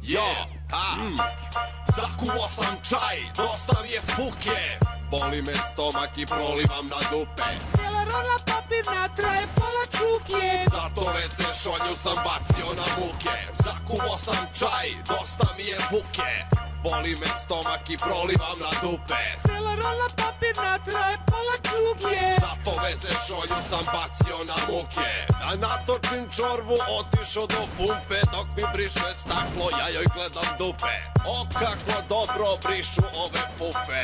Jo, zakuo sam čaj, dosta mi je fuke. Boli me stomak i prolivam na dupe. Cijela rola papirna traje pola čuke. Zato WC šolju sam bacio na muke. Zakuo sam čaj, dosta mi je fuke. Boli me stomak i prolivam na dupe. Cijela rola papirna traje pola čuke. Zato WC šolju sam bacio na muke. Da natočim čorbu, otišao do pumpe. Dok mi briše staklo, ja joj gledam dupe. O kako dobro brišu ove pupe.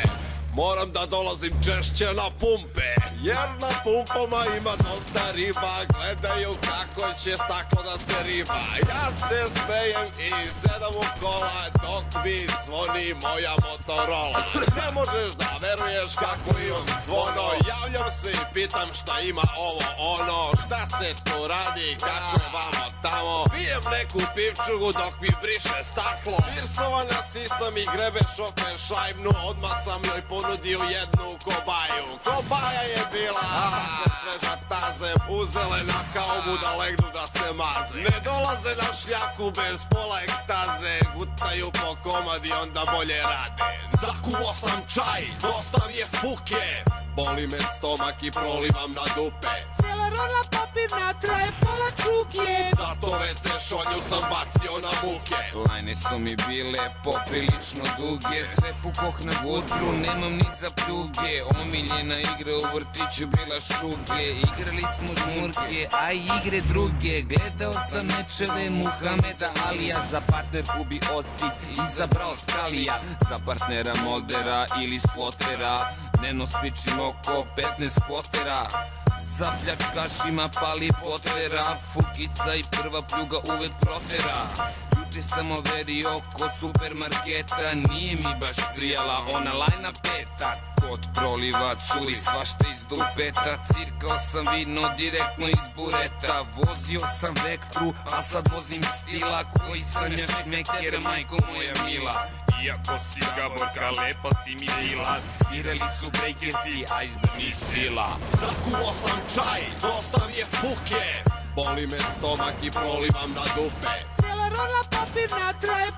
Moram da dolazim češće na pumpe, jer na pumpama ima dosta riba. Gledaju kako će staklo da se riba. Ja se smejem i sedam u kola dok mi zvoni moja Motorola. Ne možeš da veruješ kako imam zvono. Javljam se i pitam šta ima ovo ono. Šta se tu radi, kako je vamo tamo. Pijem neku pivčugu dok mi briše staklo. Pirsovana sisam i grebe šofer šajbnu. Odmah sam joj ponudio jednu kobaju. Kobaja je bila tako sveža taze. Uzele na kaumu da legnu da se maze. Ne dolaze na šljaku bez pola ekstaze. Gutaju po komadi onda bolje rade. Zakuo sam čaj, dosta mi je fuke. Boli me stomak i prolivam na dupe. Cijela rola papirna traje pola čuke. Zato WC šolju sam bacio na muke. Lajne su mi bile poprilično duge. Sve pukoh na vutru, nemam ni za pljuge. Omiljena igra u vrtiću bila šuge. Igrali smo žmurke, a i igre druge. Gledao sam mečeve Muhameda Alija. Za partnerku bi od svih izabrao Skalija. Za partnera Moldera ili Slotera. Dnevno spičim oko 15 kvotera. Za pljačkašima pali potera. Fukica i prva pljuga uvek protera. Juče sam overio kod supermarketa. Nije mi baš prijala ona lajna peta. Kod proliva curi svašta iz dupeta. Cirkao sam vino direktno iz bureta. Vozio sam Vektru, a sad vozim stila. Koji sam ja šmeker, majko moja mila. Iako si Gaborka, lepa si mi bila. Svirali su breakersi, a izbrni sila. Zakuo sam čaj, dosta mi je fuke. Boli me stomak i prolivam na dupe. Cijela rola papirna traje